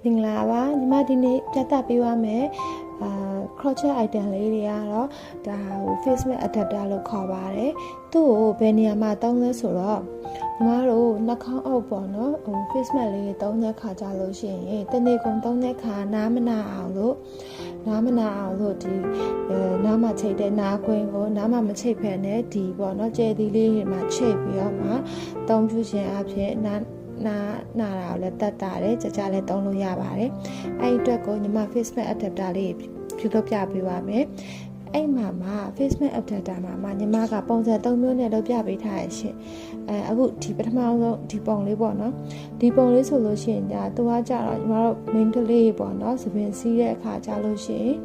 မင်္ဂလာပါညီမဒီနေ့ပြသပေးပါမယ်crochet item လေးတွေကတော့ဒါဟို face mask adapter လို့ခေါ်ပါတယ်သူ့ကိုဘယ်နေရာမှာသုံးလဲဆိုတော့ညီမတို့နှာခေါင်းအောက်ပေါ့နော်ဟို face mask လေးတွေသုံးတဲ့ခါကြလို့ရှိရင်တနေ့ကုန်သုံးတဲ့ခါနားမနာအောင်လို့ဒီနားမှာချိတ်တဲ့နားခွင်းကိုနားမှာမချိတ်ဖက်နဲ့ဒီပေါ့နော်ကျဲသီးလေးတွေမှာချိတ်ပြီးတော့မှသုံးဖြူခြင်းအဖြစ်နာတာကိုလည်းတတ်တာတယ်ကြလည်းသုံးလို့ရပါတယ်အဲ့ဒီအတွက်ကိုညီမ face mask adapter လေးဖြူလုပ်ပြပေးပါမယ်အဲ့မှာ face mask adapter မှာညီမကပုံစံ3မျိုးနဲ့လုပ်ပြပေးထားရရှင်အခုဒီပထမဆုံးဒီပုံလေးပေါ့နော်ဒီပုံလေးဆိုလို့ရှိရင်ညာသူကကြတော့ညီမတို့ main ကလေးပေါ့နော်သပင်စီးတဲ့အခါကြလို့ရှိရင်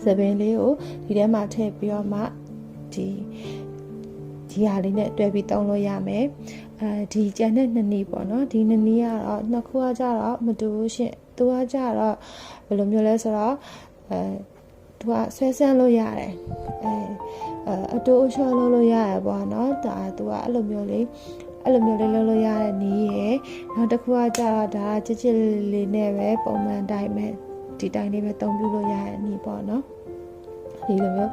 သပင်လေးကိုဒီထဲမှာထည့်ပြီးတော့မှဒီဟာလေးနဲ့တွဲပြီးသုံးလို့ရမယ်ဒီကျန်တဲ့နှစ်နည်းပေါ့နော်ဒီနှစ်နည်းကတော့နှစ်ခုကကြတော့မတူဘူးရှင်သူကကြတော့ဘယ်လိုမျိုးလဲဆိုတော့သူကဆွဲဆန်းလို့ရတယ်အတူအချောလုပ်လို့ရတယ်ပေါ့နော်ဒါသူကအဲ့လိုမျိုးလေးလုပ်လို့ရတဲ့နည်းရယ်နောက်တစ်ခုကကြတော့ဒါချစ်လေးနဲ့ပဲပုံမှန်တိုင်းပဲဒီတိုင်းလေးပဲသုံးပြလို့ရတဲ့နည်းပေါ့နော်ဒီလိုမျိုး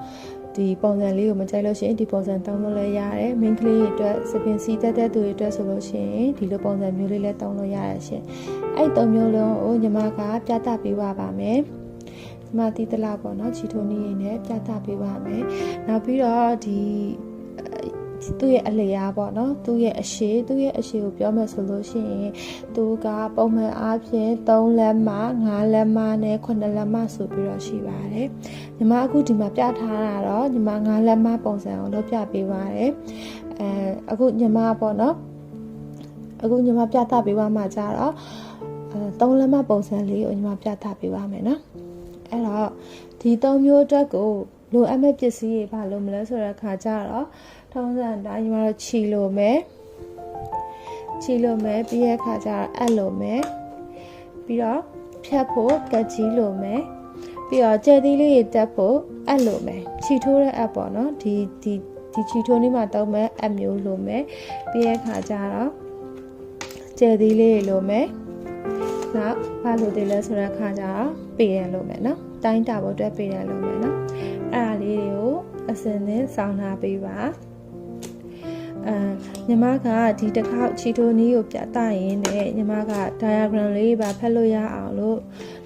ဒီပုံစံလေးကိုမကြိုက်လို့ရှိရင်ဒီပုံစံသုံးလို့လည်းရတယ်။ main ကလေးတွေအတွက်စပင်စီတက်တဲ့သူတွေအတွက်ဆိုလို့ရှိရင်ဒီလိုပုံစံမျိုးလေးလည်းသုံးလို့ရတယ်ရှင်။အဲ့၃မျိုးလုံးကိုညီမကပြသပေးပါမယ်။ညီမတီးတလားပေါ့နော်ချီထိုးနည်းရင်းနဲ့ပြသပေးပါမယ်။နောက်ပြီးတော့ဒီသူ့ရဲ့အလျားပေါ့နော်သူ့ရဲ့အရှိကိုပြောမယ်ဆိုလို့ရှိရင်သူကပုံမှန်အားဖြင့်3လက်မ5လက်မနဲ့9လက်မဆိုပြီးတော့ရှိပါတယ်ညီမအခုဒီမှာပြထားတာတော့ညီမ5လက်မပုံစံကိုလုပ်ပြပေးပါတယ်အခုညီမပေါ့နော်အခုညီမပြသပေးပါမှာကြတော့3လက်မပုံစံလေးကိုညီမပြသပေးပါမယ်နော်အဲ့တော့ဒီ3မျိုးအတွက်ကိုလိုအပ်မဲ့ပစ္စည်းတွေဘာလို့မလဲဆိုတဲ့အခါကျတော့ထုံးစံတိုင်းညီမတို့ချီလို့မယ်ပြီးရဲ့အခါကျတော့အပ်လို့မယ်ပြီးတော့ဖြတ်ဖို့ကတ်ကြီးလို့မယ်ပြီးတော့ကြဲသီးလေးတက်ဖို့အပ်လို့မယ်ချီထိုးတဲ့အပ်ပေါ့နော်ဒီချီထိုးနည်းမှာတုံးမဲ့အပ်မျိုးလို့မယ်ပြီးရဲ့အခါကျတော့ကြဲသီးလေးလို့မယ်နောက်ဘာလို့တည်းလဲဆိုတဲ့အခါကျတော့ပေးရလို့မယ်နော်တိုင်းတာဖို့အတွက်ပေးရလို့မယ်နော်အဲ့ဒါလေးတွေကိုအစင်းနဲ့စောင်းထားပေးပါညီမကဒီတစ်ခေါက်ချီထိုးနည်းကိုပြသရင်းနဲ့ညီမက diagram လေးပါဖတ်လို့ရအောင်လို့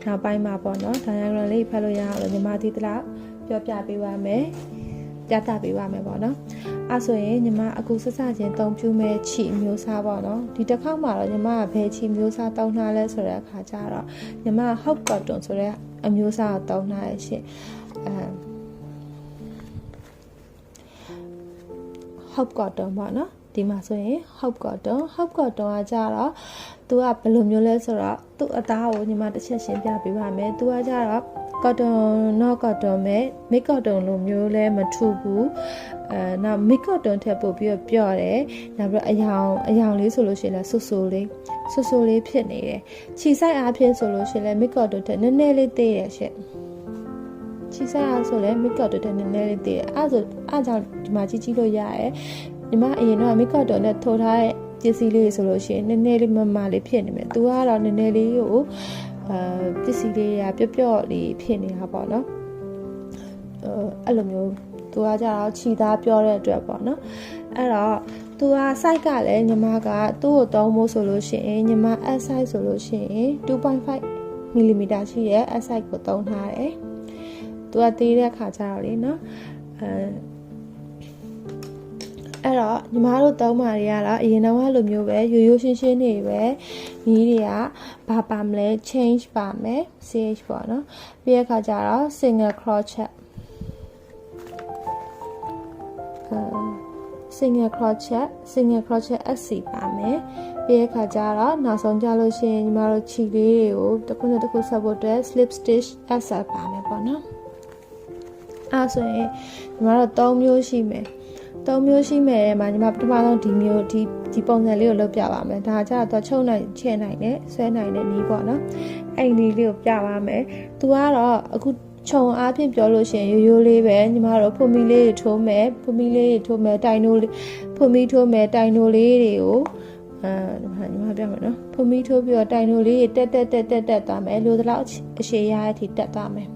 နောက်ပိုင်းမှာပေါ့နော် diagram လေးဖတ်လို့ရအောင်လို့ညီမဒီတလားပြောပြပေးပါမယ်ပြသပေးပါမယ်ပေါ့နော်အဲ့ဆိုရင်ညီမအခုစချင်းသုံးဖြူမဲ့ချီမျိုးစားပေါ့နော်ဒီတစ်ခေါက်မှာတော့ညီမကဘယ်ချီမျိုးစားတောင်းထားလဲဆိုတဲ့အခါကျတော့ညီမ hot cotton ဆိုတဲ့အမျိုးစားကိုတောင်းထားရရှင်hot cotton ပေါ့နော်ဒီမှာဆိုရင် hot cotton ကကြတော့သူကဘယ်လိုမျိုးလဲဆိုတော့သူ့အသားကိုညီမတစ်ချက်ရှင်းပြပေးပါမယ်သူကကြတော့ cotton not cotton ပဲ mid cotton လိုမျိုးလဲမထူဘူးနောက် mid cotton ထက်ပို့ပြီးပျော့တယ်နောက်ပြီးအယောင်လေးဆိုလို့ရှိရင်လဲဆူဆူလေးဖြစ်နေတယ်ခြိဆိုင်အားဖြင့်ဆိုလို့ရှိရင်လဲ mid cotton ထက်နည်းနည်းလေးသေးတယ်ရှင့်ခြိဆိုင်အားဆိုလဲ mid cotton ထက်နည်းနည်းလေးသေးတယ်အဲ့ကြောင့်ဒီမှာကြည့်လို့ရတယ်ညီမအရင်တော့ mid cotton နဲ့ထိုးထားတဲ့ပစ္စည်းလေးဆိုလို့ရှိရင်နည်းနည်းလေးမမလေးဖြစ်နေမယ်သူကတော့နည်းနည်းလေးကိုပစ္စည်းလေးကပျော့လေးဖြစ်နေတာပေါ့နော်အဲ့လိုမျိုးသူကကြတော့ခြိသားပြောတဲ့အတွက်ပေါ့နော်အဲ့တော့သူက size ကလည်းညီမကသူ့ကိုသုံးဖို့ဆိုလို့ရှိရင်ညီမ S size ဆိုလို့ရှိရင် 2.5 mm ရှိတဲ့ S size ကိုသုံးထားတယ်သူကသေးတဲ့ခါကျတော့လေနော်အဲ့တော့ညီမတို့သုံးပါတွေကတော့အရင်တော့လိုမျိုးပဲရိုးရှင်းနေပဲနီးတွေကဘာပါမလဲ change ပါမယ် ch ပေါ့နော်ပြီးရခါကျတော့ single crochet SC ပါမယ်ပြီးရခါကျတော့နောက်ဆုံးကြလို့ရှိရင်ညီမတို့ခြေလေးတွေကိုတစ်ခုဆက်ဖို့အတွက် slip stitch SL ပါမယ်ပေါ့နော်အဲ့ဆိုရင်ညီမတို့3မျိုးရှိမယ်မှာညီမပထမဆုံးဒီပုံစံလေးကိုလုပ်ပြပါမယ်ဒါကြတော့ချုပ်နိုင်ချဲ့နိုင်နဲ့ဆွဲနိုင်တဲ့နည်းပေါ့နော်အဲ့ဒီလေးကိုပြပါမယ်သူကတော့အခုခြုံအားဖြင့်ပြောလို့ရှိရင်ရိုးလေးပဲညီမတို့ဖွမီလေးတွေထိုးမယ်တိုင်နိုလေးဖွမီထိုးမယ်တိုင်နိုလေးတွေကို ညီမပြောမယ်နော်ဖုံမီထိုးပြီးတော့တိုင်တို့လေးတက်သွားမယ်လိုသလောက်အရှည်ရတဲ့အထိတက်သွားမယ်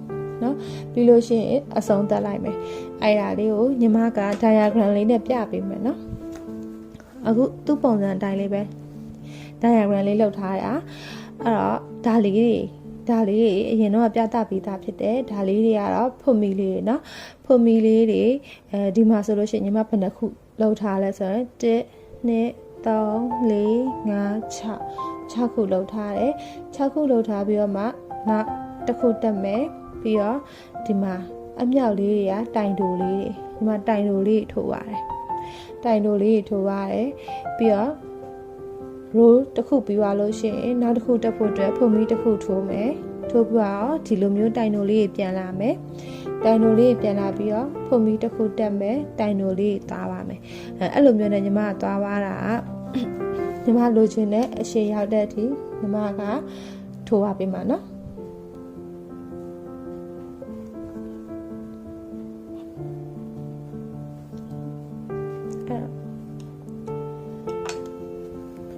နော်ပြီးလို့ရှိရင်အဆုံးတက်လိုက်မယ်အဲ့ဒါလေးကိုညီမက diagram လေးနဲ့ပြပေးမယ်နော်အခုသူ့ပုံစံအတိုင်းလေးပဲ diagram လေးလုပ်ထားတာအဲ့တော့ဒါလေးတွေအရင်တော့ပြသပေးတာဖြစ်တယ်ဒါလေးတွေကတော့ဖုံမီလေးတွေနော်ဖုံမီလေးတွေဒီမှာဆိုလို့ရှိရင်ညီမဘယ်နှခုလုပ်ထားလဲဆိုရင်1 2 3 4 5 6ခုလုပ်ထားတယ်6ခုလုပ်ထားပြီးတော့မှနောက်တစ်ခုတက်မယ်ပြီးတော့ဒီမှာအမြောက်လေးတွေကတိုင်တိုလေးတွေဒီမှာတိုင်တိုလေးထိုးရတယ်တိုင်တိုလေးထိုးရတယ်ပြီးတော့ row တစ်ခုပြီးသွားလို့ရှိရင်နောက်တစ်ခုတက်ဖို့အတွက်ဖုံမီတစ်ခုထိုးမယ်ထိုးပြီးတော့ဒီလိုမျိုးတိုင်တိုလေးပြန်လာမယ်တိုင်တိုလေးပြန်လာပြီးတော့ဖုံမီတစ်ခုတက်မယ်တိုင်တိုလေးသွားပါမယ်အဲ့လိုမျိုးနဲ့ညီမကသွားပါတာညီမလိုချင်တဲ့အရှည်ရောက်တဲ့အထိညီမကထိုးပါပေးမှာနော်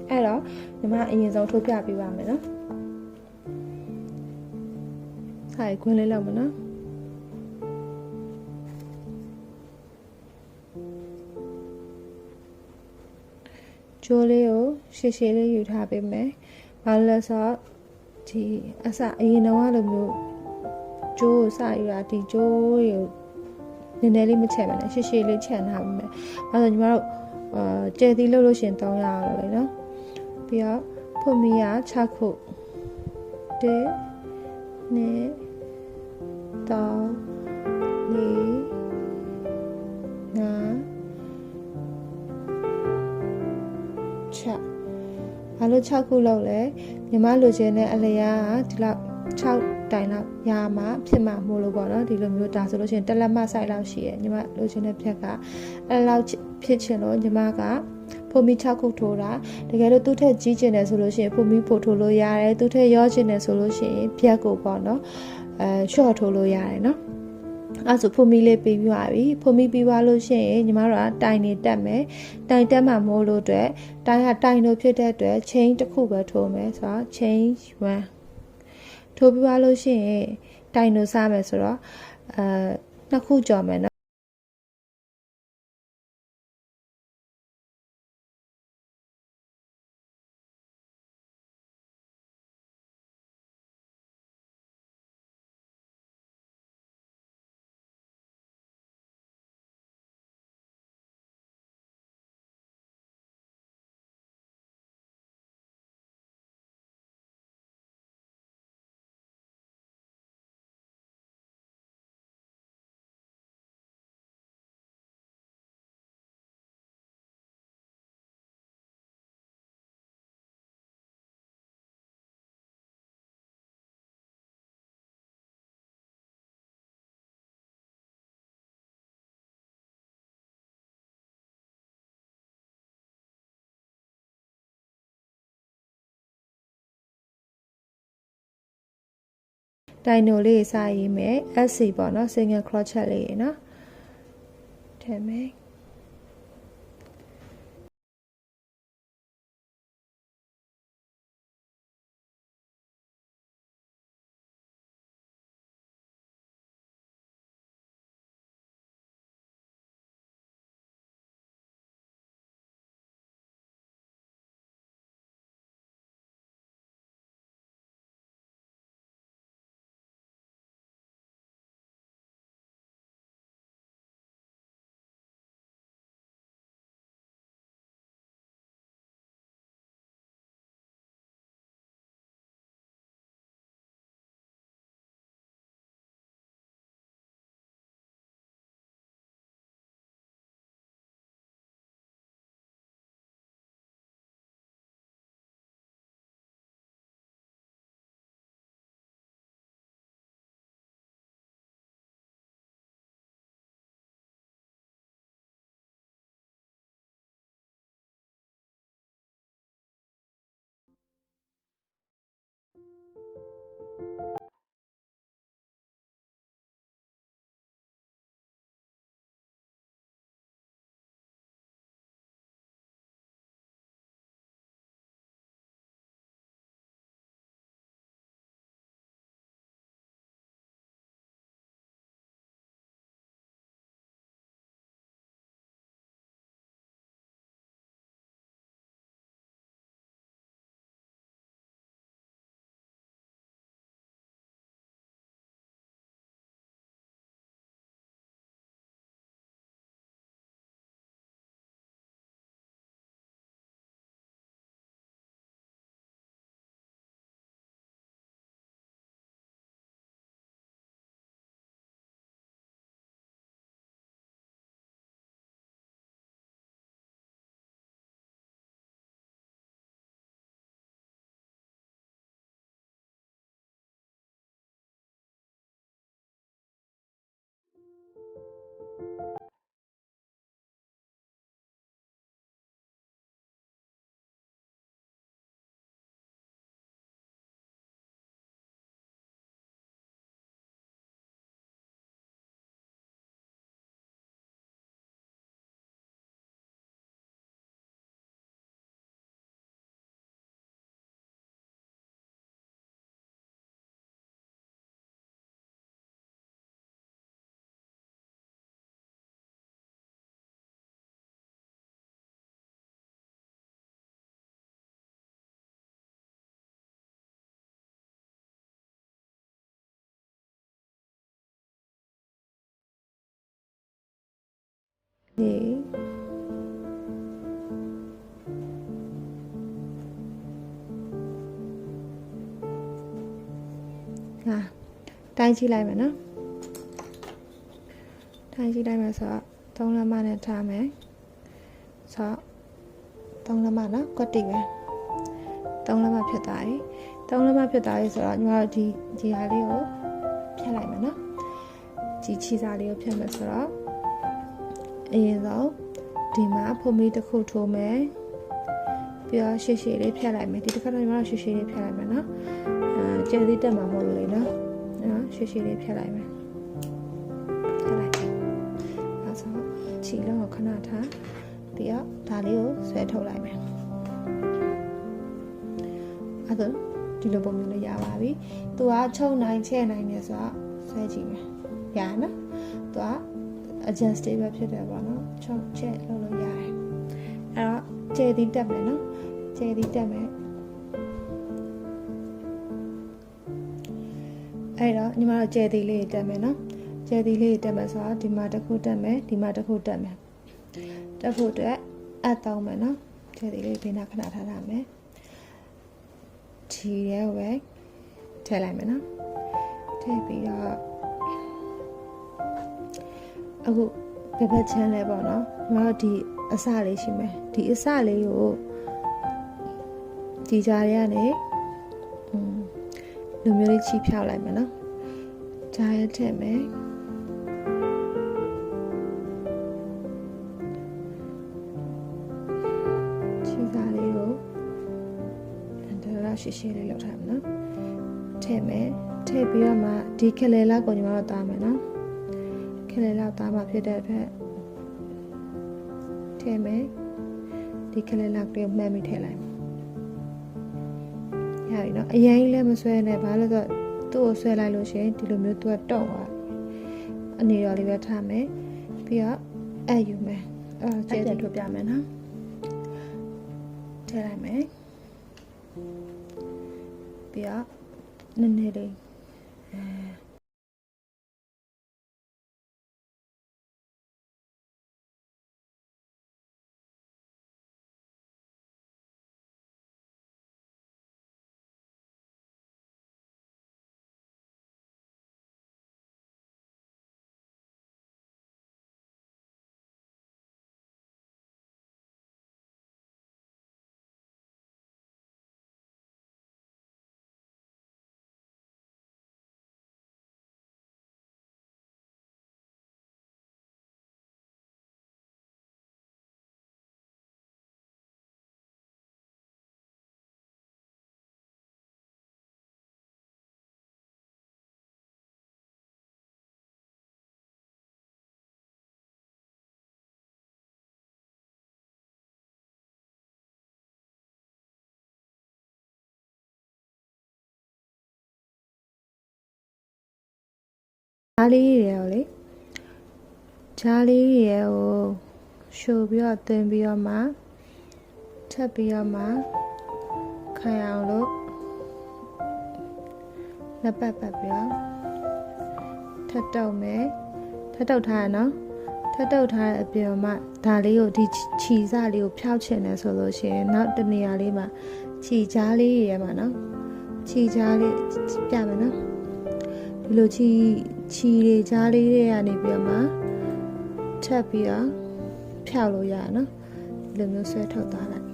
အဲ့တော့ညီမအရင်ဆုံးထိုးပြပေးပါမယ်နော်ဆိုင်ခွင်းလေးလောက်မနော်ကျိုးလေးကိုရှည်ရှည်လေးယူထားပေးမယ်ဘာလို့လဲဆိုတော့ဒီအရင်တော့လိုမျိုးကျိုးကိုစယူတာဒီကျိုးတွေကိုနည်းနည်းလေးမချက်ပါနဲ့ရှည်ရှည်လေးချက်ထားပေးမယ်အဲဒါညီမတို့ကျဲသီးလုပ်လို့ရှင်300ရအောင်လေနော်ပြီးတော့ဖုံမီက6ခု1 2 3 4 5 6ဘာလို့6ခုလောက်လဲညီမလိုချင်တဲ့အလျားကဒီလောက်6တိုင်လောက်ရမှာဖြစ်မှာမို့လို့ပေါ့နော်ဒီလိုမျိုးဒါဆိုလို့ရှိရင်တက်လက်မဆိုင်လောက်ရှိရညီမလိုချင်တဲ့ဖြက်ကအဲ့လောက်ဖြစ်ချင်လို့ညီမကဖုံမီ6ခုထိုးတာတကယ်လို့သူ့ထက်ကြီးကျင်တယ်ဆိုလို့ရှိရင်ဖုံမီပို့ထိုးလို့ရတယ်သူ့ထက်ရောကျင်တယ်ဆိုလို့ရှိရင်ဖြက်ကိုပေါ့နော်short ထိုးလို့ရတယ်နော်အဲ့ဆိုဖုံမီလေးပြီးသွားပြီဖုံမီပြီးသွားလို့ရှိရင်ညီမတို့ကတိုင်နေတက်မယ်တိုင်တက်မှမို့လို့အတွက်တိုင်ကတိုင်လို့ဖြစ်တဲ့အတွက် chain တစ်ခုပဲထိုးမယ်ဆိုတော့ chain 1ထိုးပြီးသွားလို့ရှိရင်တိုင်လို့စားမယ်ဆိုတော့နှစ်ခုကြော်မယ်နော်တိုင်နိုလေးစရေးမယ် SC ပေါ့နော် single crochet လေးရေနော်ထည့်မယ် နေဟာတိုင်းကြည့်လိုက်မယ်နော်တိုင်းကြည့်လိုက်မယ်ဆိုတော့3လက်မနဲ့ထားမယ်ဆိုတော့3လက်မနော်ကွက်တိပဲ3လက်မဖြစ်သွားပြီ3လက်မဖြစ်သွားပြီဆိုတော့ညီမတို့ဒီဟာလေးကိုဖြတ်လိုက်မယ်နော်ဒီချီစာလေးကိုဖြတ်မယ်ဆိုတော့အရင်ဆုံးဒီမှာဖုံးမီတစ်ခုထိုးမယ်ပြီးတော့ရှည်ရှည်လေးဖြတ်လိုက်မယ်ဒီတစ်ခါတော့ညီမတို့ရှည်ရှည်လေးဖြတ်လိုက်မယ်နော်ကျယ်သေးတက်မှာမဟုတ်လို့လေနော်ရှည်ရှည်လေးဖြတ်လိုက်မယ်ဖြတ်လိုက်အဲဆိုချီလုံးကိုခဏထားပြီးတော့ဒါလေးကိုဆွဲထုတ်လိုက်မယ်အဲဆိုဒီလိုပုံမျိုးလေးရပါပြီသူကချုပ်နိုင်ချဲ့နိုင်နေဆိုတော့ဆွဲကြည့်မယ်ရနော်သူက adjustable ဖြစ်တယ်ပေါ့နော်ချုပ်ချဲ့လုပ်လို့ရတယ်အဲ့တော့ကျယ်သေးတက်မယ်နော်ကျယ်သေးတက်မယ်အဲ့တော့ညီမတို့ကျယ်သေးလေးတက်မယ်နော်ကျယ်သေးလေးတက်မယ်ဆိုတော့ဒီမှာတစ်ခုတက်မယ်ဒီမှာတစ်ခုတက်မယ်တက်ဖို့အတွက်အပ်တောင်းမယ်နော်ကျယ်သေးလေးဘေးနာခဏထားထားမယ်ဒီရဲဝဲထည့်လိုက်မယ်နော်ထည့်ပြီးတော့အခုဘက်ချမ်းလဲပေါ့နော်ညီမတို့ဒီအစလေးရှိမယ်ဒီအစလေးကိုဒီကြားရကနေလူမျိုးလေးချီဖြောက်လိုက်မယ်နော်ကြားရထည့်မယ်ချီစားလေးကိုဒါရှည်ရှည်လေးလောက်ထားမယ်နော်ထည့်မယ်ထည့်ပြီးတော့မှဒီခလေလောက်ကိုညီမတို့တားမယ်နော်ခလေလောက်တားမှဖြစ်တဲ့အတွက်ထည့်မယ်ဒီခလေလောက်ကိုမှတ်ပြီးထည့်လိုက်ရပြီနော်အရင်လည်းမဆွဲနဲ့ဘာလို့ဆိုသူ့ကိုဆွဲလိုက်လို့ရှိရင်ဒီလိုမျိုးသူကတုံသွားအနေတော်လေးပဲထားမယ်ပြီးတော့အဲ့ယူမယ်ကျဲထုတ်ပြမယ်နော်ထည့်လိုက်မယ်ပြီးတော့နည်းနည်းလေးဂျားလေးရေကိုလေဂျားလေးရေကိုရှို့ပြီးတော့သွင်းပြီးတော့မှထပ်ပြီးတော့မှခိုင်အောင်လို့လက်ပတ်ပတ်ပြီးတော့ထပ်တုပ်မယ်ထပ်တုပ်ထားရနော်ထပ်တုပ်ထားတဲ့အပြင်မှာဒါလေးကိုဒီခြီစလေးကိုဖျောက်ချင်တယ်ဆိုလို့ရှိရင်နောက်တနေရာလေးမှာခြီကြားလေးရေမှာနော်ခြီကြားလေးပြမယ်နော်ဒီလိုခြီတွေကြားလေးတွေကနေပြီးတော့မှထပ်ပြီးတော့ဖျောက်လို့ရနော်ဒီလိုမျိုးဆွဲထုတ်သွားလိုက်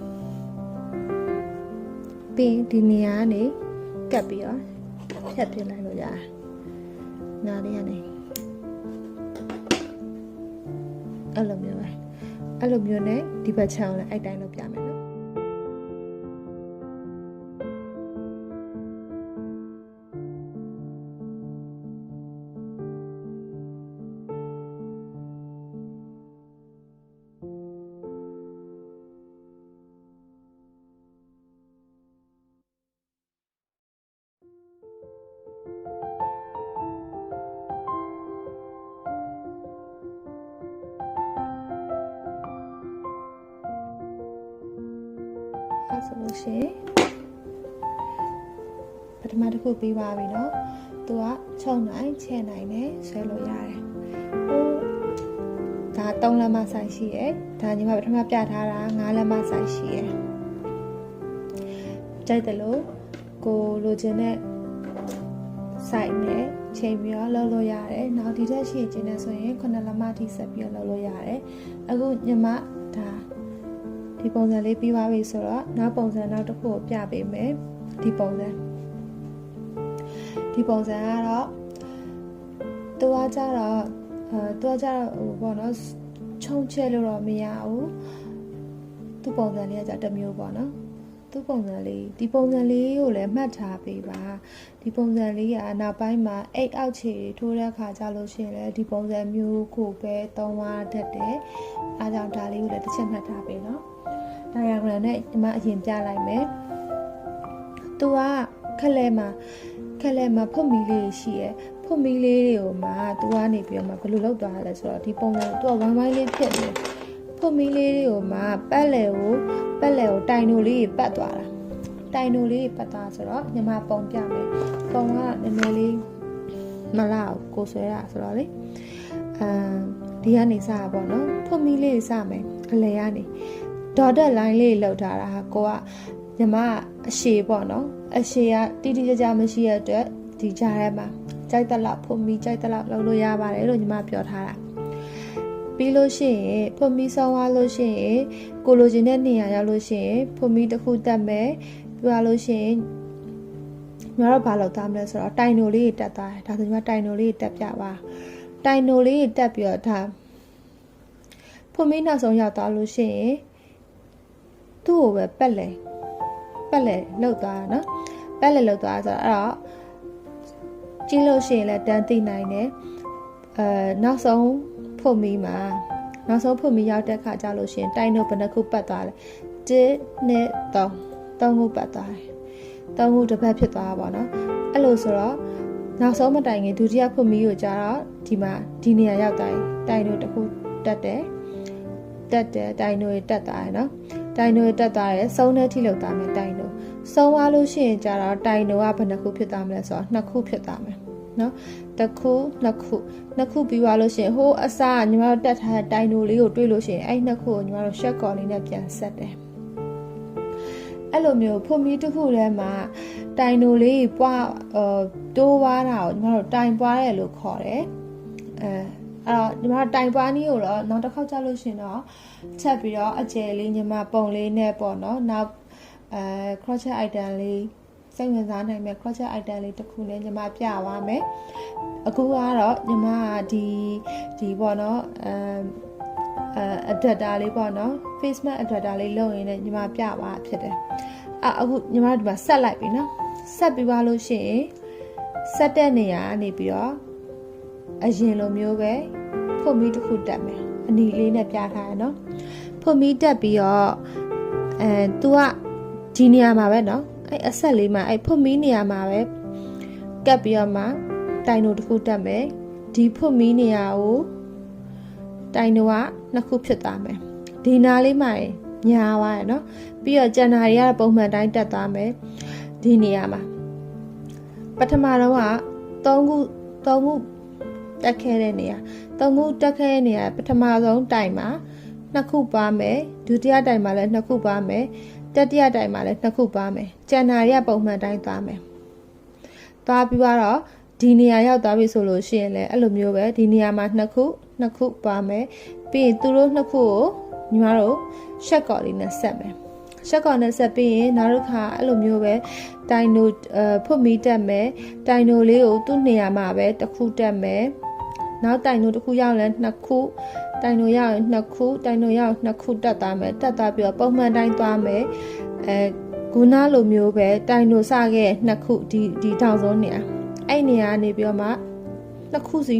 ပြီးဒီနေရာကနေကပ်ပြီးတော့ဖြတ်ပြလိုက်လို့ရတယ်နားလေးကနေအဲ့လိုမျိုးပဲအဲ့လိုမျိုးနဲ့ဒီဘက်ချောင်းလည်းအဲ့တိုင်းလုပ်ပြမယ်နော်ဆိုလို့ရှိရင်ပထမတစ်ခုပြီးပါပြီเนาะသူကချုပ်နိုင်ချဲ့နိုင်နဲ့ဆွဲလို့ရတယ်ဟိုဒါ 3လက်မဆိုင်ရှိရယ်ဒါညီမပထမပြထားတာ5လက်မဆိုင်ရှိရယ်ကြိုက်တယ်လို့ကိုလိုချင်တဲ့ site နဲ့ချိန်ပြီးတော့လုပ်လို့ရတယ်နောက်ဒီထက်ရှိချင်တယ်ဆိုရင်9လက်မထိဆက်ပြီးတော့လုပ်လို့ရတယ်အခုညီမဒါဒီပုံစံလေးပြီးသွားပြီဆိုတော့နောက်ပုံစံနောက်တစ်ခုကိုပြပေးမယ်ဒီပုံစံကတော့သူကကြတော့ဟိုပေါ့နော်ချုံချဲလို့တော့မရဘူးသူပုံစံလေးကကြတစ်မျိုးပေါ့နော်သူပုံစံလေးဒီပုံစံလေးကိုလည်းမှတ်ထားပေးပါဒီပုံစံလေးကနောက်ပိုင်းမှာ8အောက်ခြေထိုးတဲ့အခါကျလို့ရှိရင်လည်းဒီပုံစံမျိုးကိုပဲသုံးသွားတတ်တယ်အားကြောင့်ဒါလေးကိုလည်းတစ်ချက်မှတ်ထားပေးနော်diagram နဲ့ဒီမှာအရင်ပြလိုက်မယ်သူကခက်လဲမှာဖွတ်မီလေးရှိရယ်ဖွတ်မီလေးတွေကိုမှသူကနေပြီးတော့မှဘယ်လိုလုပ်သွားရလဲဆိုတော့ဒီပုံစံသူကဝိုင်းဝိုင်းလေးဖြစ်နေဖွတ်မီလေးတွေကိုမှပတ်လည်ကိုတိုင်နိုလေးပတ်သွားတာတိုင်နိုလေးပတ်သွားဆိုတော့ညီမပုံပြမယ်ပုံကနည်းနည်းလေးမလားကိုဆွဲတာဆိုတော့လေဒီကနေစတာပေါ့နော်ဖွတ်မီလေးစမယ်အလယ်ကနေdotted line လေးလောက်ထားတာကိုကညီမအရှည်ပေါ့နော်အရှည်ကတိတိကျကျမရှိရတဲ့အတွက်ဒီကြားထဲမှာကြိုက်တဲ့လောက်ဖွမီကြိုက်တဲ့လောက်လုပ်လို့ရပါတယ်လို့ညီမပြောထားတာပြီးလို့ရှိရင်ဖွမီဆောင်းသွားလို့ရှိရင်ကိုလိုချင်တဲ့နေရာရောက်လို့ရှိရင်ဖွမီတစ်ခုတက်မယ်ပြီးသွားလို့ရှိရင်ညီမတို့ဘာလုပ်သားမလဲဆိုတော့တိုင်နိုလေးတက်သွားတယ်ဒါဆိုညီမတိုင်နိုလေးတက်ပြပါတိုင်နိုလေးတက်ပြီးတော့ဒါဖွမီနောက်ဆုံးရောက်သွားလို့ရှိရင်သူ့ကိုပဲပက်လေလောက်သွားတာနော်ပက်လေလောက်သွားဆိုတော့ကြည့်လို့ရှိရင်လည်းတန်းသိနိုင်တယ်နောက်ဆုံးဖွတ်မီရောက်တဲ့ခါကျလို့ရှိရင်တိုင်တို့ဘယ်နှခုပတ်သွားလဲ1 2 3ခုပတ်သွားတယ်3ခုတစ်ပတ်ဖြစ်သွားတာပေါ့နော်အဲ့လိုဆိုတော့နောက်ဆုံးမတိုင်ခင်ဒုတိယဖွတ်မီကိုကြာတော့ဒီနေရာရောက်တိုင်းတိုင်တို့တစ်ခုတက်တယ်တိုင်တို့ရတက်သွားတယ်နော်တိုင်နိုတက်သွားတယ်စုံတဲ့ထိလောက်သွားမယ်တိုင်နိုစုံသွားလို့ရှိရင်ကြတော့တိုင်နိုကဘယ်နှခုဖြစ်သွားမလဲဆိုတော့2ခုဖြစ်သွားမယ်နော်တစ်ခု2ခုပြီးသွားလို့ရှိရင်ဟိုအစားညီမတို့တက်ထားတဲ့တိုင်နိုလေးကိုတွေးလို့ရှိရင်အဲ့2ခုကိုညီမတို့ရှက်ကော်လေးနဲ့ပြန်ဆက်တယ်အဲ့လိုမျိုးဖွမီတစ်ခုထဲမှာတိုင်နိုလေးပွားတိုးွားတာကိုညီမတို့တိုင်ပွားတယ်လို့ခေါ်တယ်အဲ့တော့ညီမတိုင်ပွားနည်းကိုတော့နောက်တစ်ခေါက်ကြာလို့ရှင်တော့ချက်ပြီးတော့အကျယ်လေးညီမပုံလေးနဲ့ပေါ့နော်နောက်crochet item လေးစိတ်ဝင်စားနိုင်မဲ့ crochet item လေးတစ်ခုနဲ့ညီမပြသွားမယ်အခုကတော့ညီမဒီပေါ့နော်adapter လေးပေါ့နော် face mask adapter လေးလုပ်ရင်းနဲ့ညီမပြပါဖြစ်တယ်အခုညီမဒီမှာဆက်လိုက်ပြီနော်ဆက်ပြီးသွားလို့ရှိရင်ဆက်တဲ့နေရာကနေပြီးတော့အရင်လိုမျိုးပဲဖွတ်မီတစ်ခုတက်မယ်အနီလေးနဲ့ပြထားရနော်ဖွတ်မီတက်ပြီးတော့သူကဒီနေရာမှာပဲနော်အဲ့အဆက်လေးမှာအဲ့ဖွတ်မီနေရာမှာပဲကပ်ပြီးတော့မှတိုင်နိုတစ်ခုတက်မယ်ဒီဖွတ်မီနေရာကိုတိုင်နိုက2ခုဖြစ်သွားမယ်ဒီနာလေးမှာညာသွားရနော်ပြီးတော့ကျန်တာတွေကပုံမှန်တိုင်းတက်သွားမယ်ဒီနေရာမှာပထမတော့က3ခုတက်ခဲတဲ့နေရာ3ခုတက်ခဲတဲ့နေရာပထမဆုံးတိုင်မှာ2ခုပါမယ်ဒုတိယတိုင်မှာလည်း2ခုပါမယ်တတိယတိုင်မှာလည်း2ခုပါမယ်ကျန်တာတွေကပုံမှန်တိုင်းသွားမယ်သွားပြီးတော့ဒီနေရာရောက်သွားပြီဆိုလို့ရှိရင်လည်းအဲ့လိုမျိုးပဲဒီနေရာမှာ2ခုပါမယ်ပြီးရင်သူတို့2ခုကိုညီမတို့ရှက်ကော်လေးနဲ့ဆက်မယ်ရှက်ကော်နဲ့ဆက်ပြီးရင်နောက်တစ်ခါအဲ့လိုမျိုးပဲတိုင်နိုဖွတ်မီတက်မယ်တိုင်နိုလေးကိုသူ့နေရာမှာပဲတစ်ခုတက်မယ်နောက်တိုင်နိုတစ်ခုရောက်ရင်2ခုတိုင်နိုရောက်ရင်2ခုတိုင်နိုရောက်2ခုတက်သွားမယ်တက်သွားပြီးတော့ပုံမှန်တိုင်းသွားမယ်ခုနလိုမျိုးပဲတိုင်နိုစခဲ့2ခုဒီထောင်ဆုံးနေရာအဲ့နေရာကနေပြီးတော့မှ2ခုစီ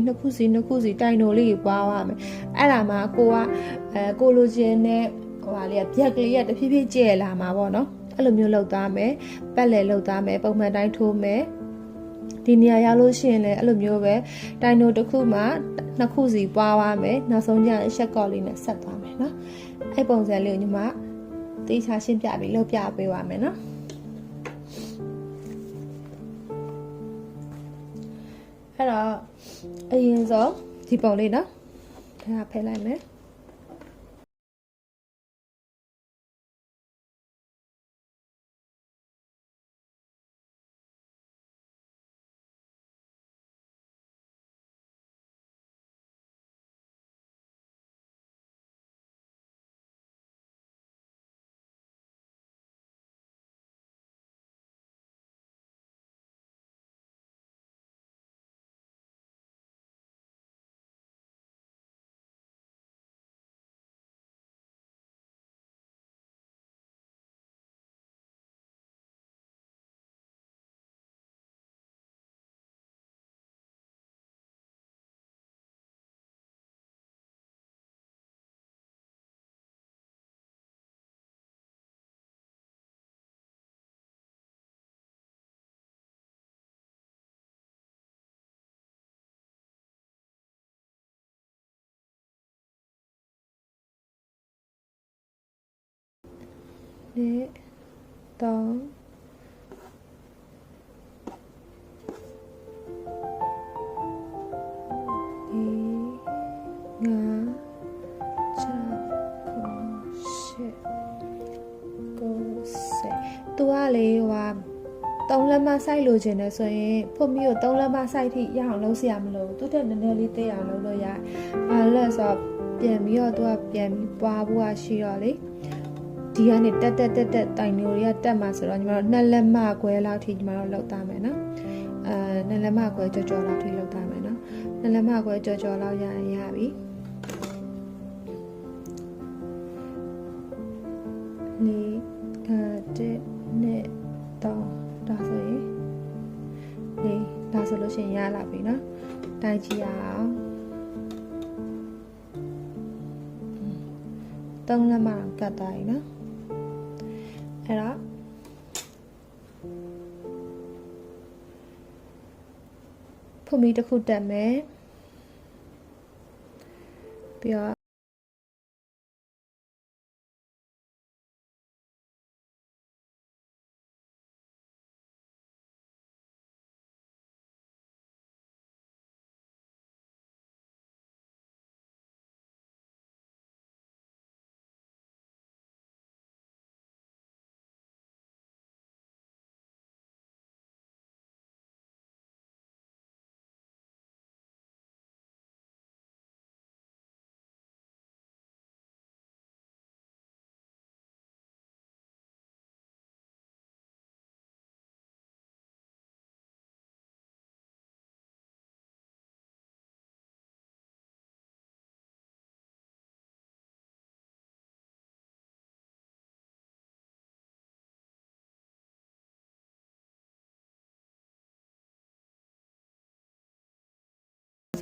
တိုင်နိုလေးပွားသွားမယ်အဲ့ဒါမှကိုလိုချင်တဲ့ဟိုပါလေဗျက်ကလေးကတဖြည်းဖြည်းကျဲလာမှာပေါ့နော်အဲ့လိုမျိုးလုပ်သားမယ်ပတ်လည်လုပ်သားမယ်ပုံမှန်တိုင်းထိုးမယ်ဒီနေရာရောက်လို့ရှိရင်လည်းအဲ့လိုမျိုးပဲတိုင်နိုတစ်ခုမှ2ခုစီပွားသွားမယ်နောက်ဆုံးကျရင်ရှက်ကော်လေးနဲ့ဆက်သွားမယ်နော်အဲ့ပုံစံလေးကိုညီမသေချာရှင်းပြပြီးလုပ်ပြပေးပါမယ်နော်အဲ့တော့အရင်ဆုံးဒီပုံလေးနော်ဒါဖယ်လိုက်မယ် နဲ့3 သူကလေဟို3လက်မစိုက်လို့ခြင်းနဲ့ဆိုရင်ဖို့မီကို3လက်မစိုက်ထိရအောင်လုပ်စရာမလိုဘူးသူတက်နည်းနည်းလေးသိအောင်လုပ်လို့ရတယ်။ဘာလဲဆိုတော့ပြန်ပြီးတော့သူကပြန်ပြီးပွားဖို့ရှိတော့လေဒီကနေတက်တိုင်မျိုးတွေကတက်မှာဆိုတော့ညီမတို့2လက်မခွဲလောက်ထိညီမတို့လုပ်သားမယ်နော်။2လက်မခွဲကြော်လောက်ထိလုပ်သားမယ်နော်။2လက်မခွဲကြော်လောက်ရရင်ရပြီ။1နဲ့3ဒါဆိုရင်ဒါဆိုလို့ရှိရင်ရလာပြီเนาะတိုင်းကြည့်ရအောင်3လက်မကတ်တိုင်းเนาะအဲ့တော့ဖုန်မီတစ်ခုတက်မယ်ပြီးတော့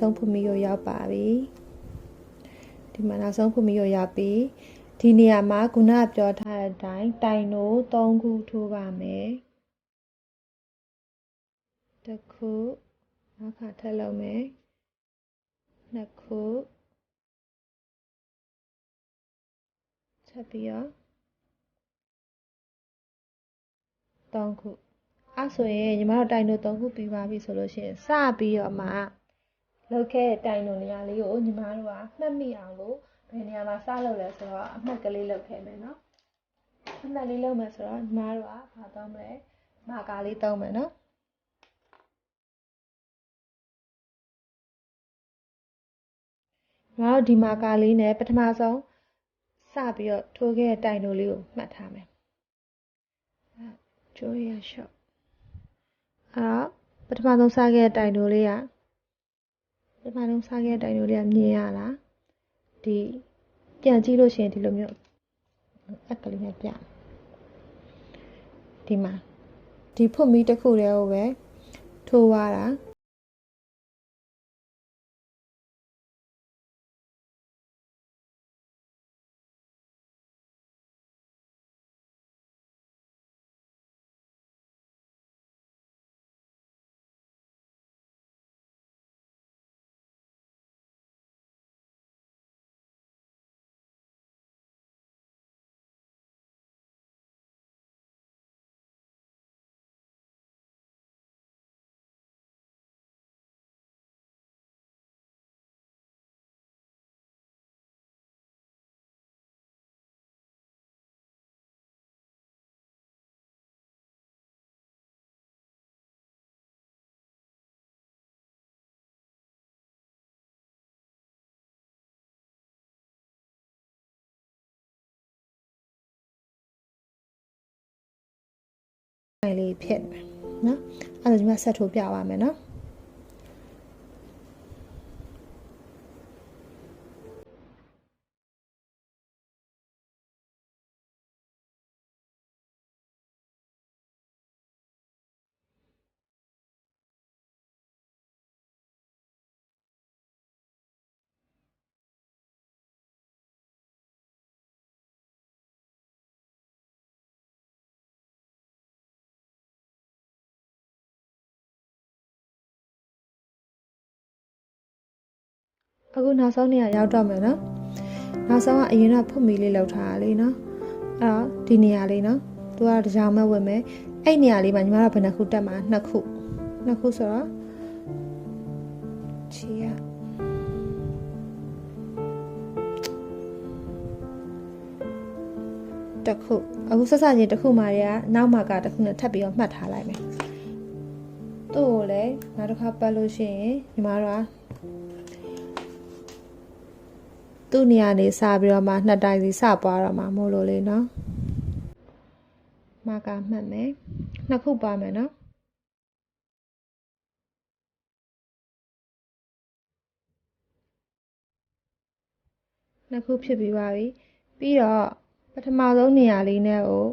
ဆုံးဖုန်မီကိုရောက်ပါပြီဒီမှာနောက်ဆုံးဖုန်မီကိုရောက်ပြီဒီနေရာမှာခုနပြောထားတဲ့အတိုင်းတိုင်တို့3ခုထိုးပါမယ်တစ်ခုနောက်ခါထပ်လုပ်မယ်နှစ်ခုဆက်ပြီးတော့3ခုအဲ့ဆိုရင်ညီမတို့တိုင်တို့3ခုပြီးပါပြီဆိုလို့ရှိရင်စပြီးတော့မှလုပ်ခဲ့တဲ့တိုင်တို့နေရာလေးကိုညီမတို့ကမှတ်မိအောင်လို့ဘယ်နေရာမှာစလုပ်လဲဆိုတော့အမှတ်ကလေးလုပ်ခဲ့မယ်နော်အမှတ်လေးလုပ်မယ်ဆိုတော့ညီမတို့ကဘာသုံးမလဲမာကာလေးသုံးမယ်နော်ညီမတို့ဒီမာကာလေးနဲ့ပထမဆုံးစပြီးတော့ထိုးခဲ့တဲ့တိုင်တို့လေးကိုမှတ်ထားမယ်ကျိုးရရှော့အဲ့ပထမဆုံးစခဲ့တဲ့တိုင်တို့လေးကပထမဆုံးစခဲ့တဲ့တိုင်တို့လေးကမြင်ရလားဒီပြန်ကြည့်လို့ရှိရင်ဒီလိုမျိုးက်ကလေးနဲ့ပြဒီမှာဒီဖုန်မီတစ်ခုတည်းကိုပဲထိုးသွားတာလေးဖြစ်မယ်နော်အဲ့ဒါညီမဆက်ထိုးပြပါမယ်နော်အခုနောက်ဆုံးနေရာရောက်တော့မယ်နော်နောက်ဆုံးကအရင်ကဖုန်မီလေးလောက်ထားတာလေးနော် အဲ့တော့ဒီနေရာလေးနော်သူကတစ်ကြောင်မဲ့ဝင်မယ်အဲ့နေရာလေးမှာညီမတို့ဘယ်နှခုတက်မှာ2ခုဆိုတော့ချီရတစ်ခုအခုဆက်စချင်းတစ်ခုမှရနောက်မှာကတစ်ခုနဲ့ထပ်ပြီးတော့မှတ်ထားလိုက်မယ်သူ့ကိုလည်းနောက်တစ်ခါပတ်လို့ရှိရင်ညီမတို့ကသူ့နေရာနေစပြီးတော့မှ2တိုင်စီစပွားတော့မှမို့လို့လေနော်မာကာမှတ်မယ်2ခုပွားမယ်နော်2ခုဖြစ်ပြီးပါပြီပြီးတော့ပထမဆုံးနေရာလေးနဲ့ကို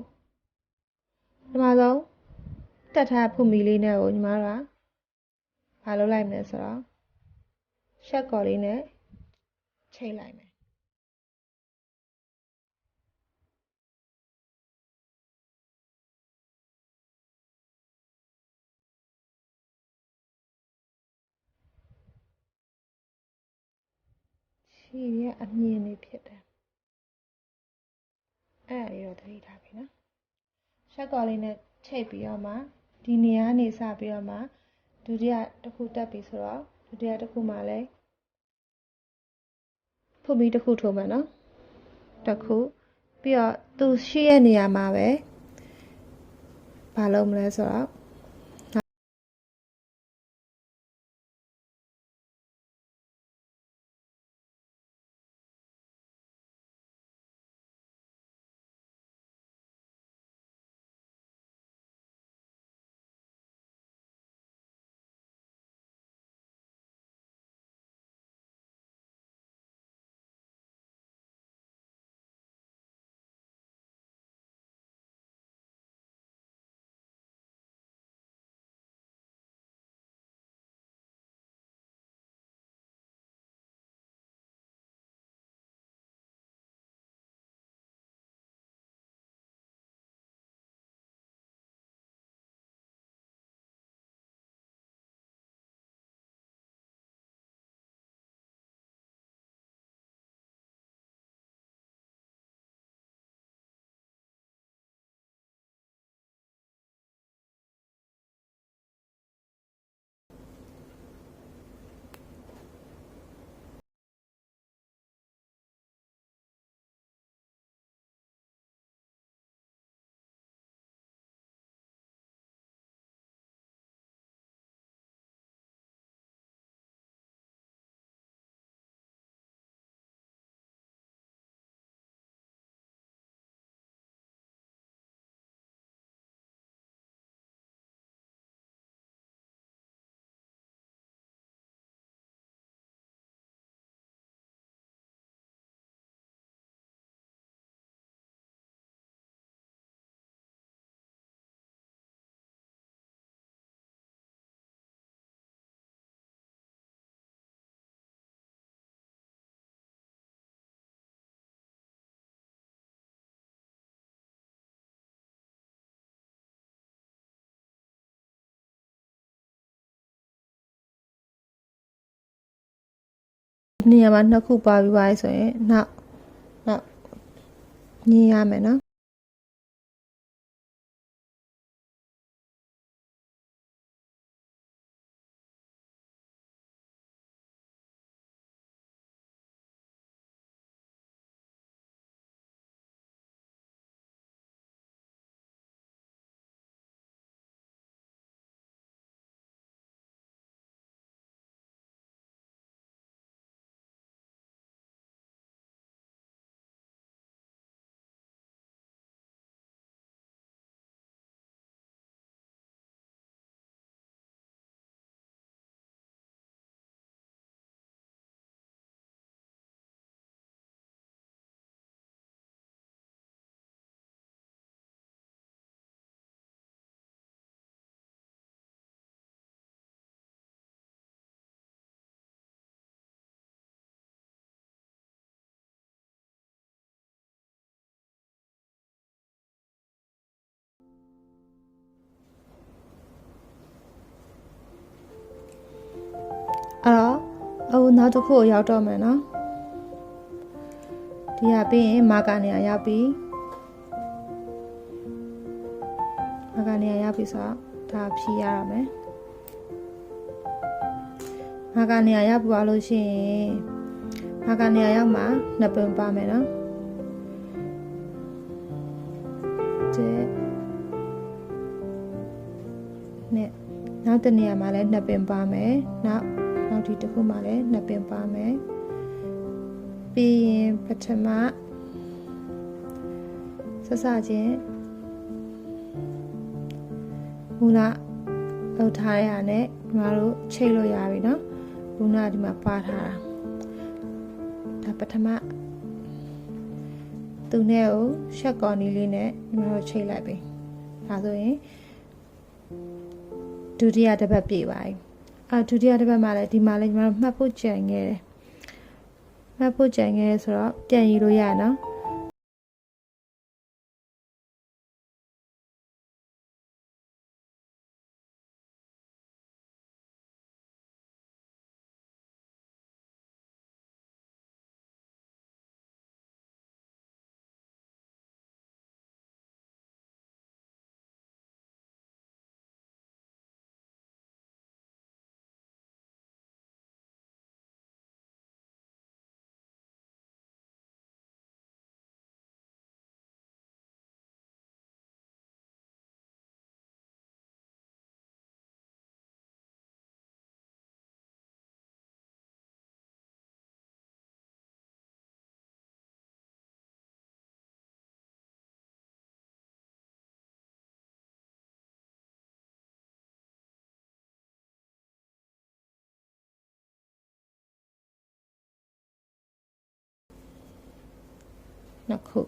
ပထမဆုံးတက်ထားဖုမီလေးနဲ့ကိုညီမတို့ကဘာလုပ်လိုက်မလဲဆိုတော့ရှက်ကော်လေးနဲ့ချိတ်လိုက်မယ်ချီရဲ့အမြင်လေးဖြစ်တယ်အဲ့ဒါလေးတော့သတိထားပြီနော်ရှက်ကော်လေးနဲ့ချိတ်ပြီးတော့မှဒီနေရာနေစပြီးတော့မှဒုတိယတစ်ခုတက်ပြီဆိုတော့ဒုတိယတစ်ခုမှလည်းဖုမီတစ်ခုထိုးမယ်နော်တစ်ခုပြီးတော့သူရှိရဲ့နေရာမှာပဲဘာလုပ်မလဲဆိုတော့နေရာမှာ2ခုပါပြီးပါဆိုရင်နောက်ညင်ရမယ်နော်အဲ့တော့အခုနောက်တစ်ခုကိုရောက်တော့မယ်နော်ဒီကပြီးရင်မာကာနေရာရောက်ပြီး ရောက်ပြီဆိုတော့ဒါဖြီးရရမယ်မာကနေရာရောက်သွားလို့ရှိရင်မာကနေရာရောက်မှာနှစ်ပင်ပါမယ်နော်တဲ့နဲ့နောက်တစ်နေရာမှာလည်းနှစ်ပင်ပါမယ်နောက်ဒီတစ်ခုမှာလည်းနှစ်ပင်ပါမယ်ပြီးရင်ပထမစချင်းခုနလှုပ်ထားရတာနဲ့ညီမတို့ချိတ်လို့ရပြီနော်ခုနဒီမှာပါထားတာဒါပထမသူနဲ့ကိုရှက်ကော်နီလေးနဲ့ညီမတို့ချိတ်လိုက်ပြီဒါဆိုရင်ဒုတိယတစ်ပတ်ပြည့်ပါပြီဒုတိယတစ်ပတ်မှာလည်းဒီမှာလည်းညီမတို့မှတ်ဖို့ကြံခဲ့တယ်မှတ်ဖို့ကြံခဲ့ရဆိုတော့ပြန်ယူလို့ရနော်နှစ်ခု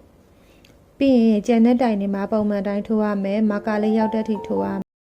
ပြီးရင်ကျန်တဲ့တိုင်တွေမှာပုံမှန်တိုင်းထိုးရမယ်မာကာလေးရောက်တဲ့အထိထိုးရမယ်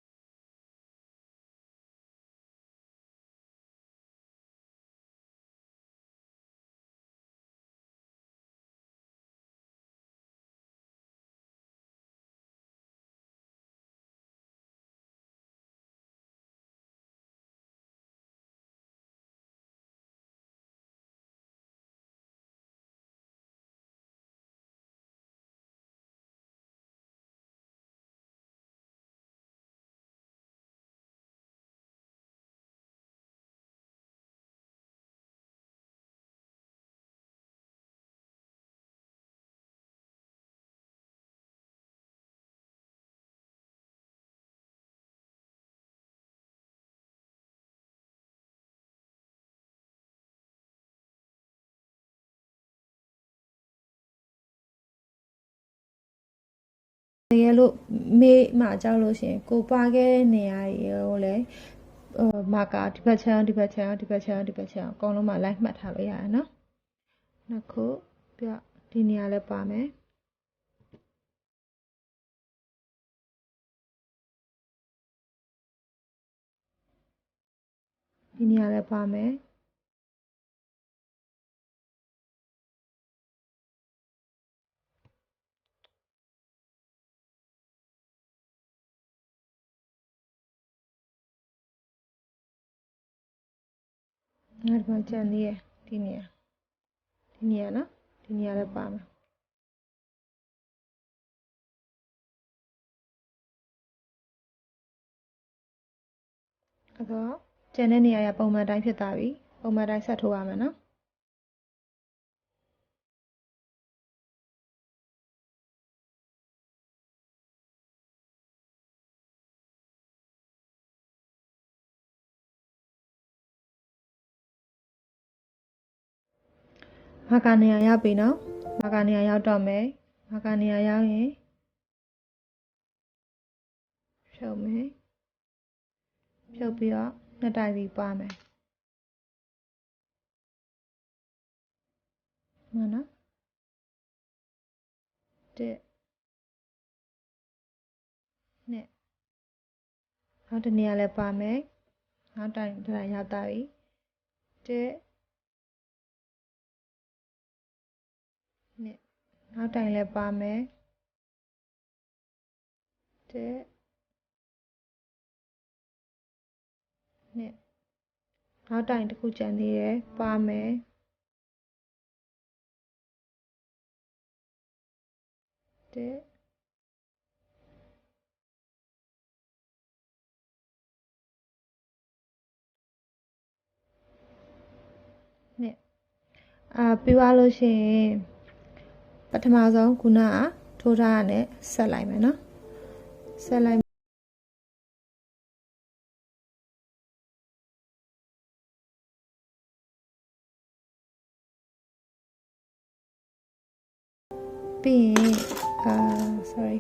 တကယ်လို့မေးမှကြောက်လို့ရှိရင်ကိုပါခဲ့တဲ့နေရာတွေကိုလည်းမာကာဒီဘက်ချမ်းဒီဘက်ချမ်းဒီဘက်ချမ်းဒီဘက်ချမ်းအကုန်လုံးမှာလိုက်မှတ်ထားလို့ရတယ်နော်နှစ်ခုပြဒီနေရာလည်းပါမယ်ဒီနေရာလည်းပါမယ်ငါဒီမှာကြံသေးရဲ့ဒီနေရာနော်ဒီနေရာလည်းပါမယ်အဲ့တော့ကျန်တဲ့နေရာကပုံမှန်တိုင်းဖြစ်သွားပြီပုံမှန်တိုင်းဆက်ထိုးရမယ်နော်မာကာနေရာရောက်ပြီနော်မာကာနေရာရောက်တော့မယ်မာကာနေရာရောက်ရင်ဖြုတ်မယ်ဖြုတ်ပြီးတော့နှစ်တိုင်ပြီးပါမယ်မှန်နော်တစ်နှစ်နောက်တစ်နေရာလည်းပါမယ်နောက်တိုင်ရောက်သွားပြီတစ်နှစ်နောက်တိုင်လည်းပါမယ်တစ်နှစ်နောက်တိုင်တစ်ခုကျန်သေးတယ်ပါမယ်တစ် ပြီးသွားလို့ရှိရင်ပထမဆုံးခုနကထိုးထားရနဲ့ဆက်လိုက်မယ်နော်ဆက်လိုက်ပြီးရင်sorry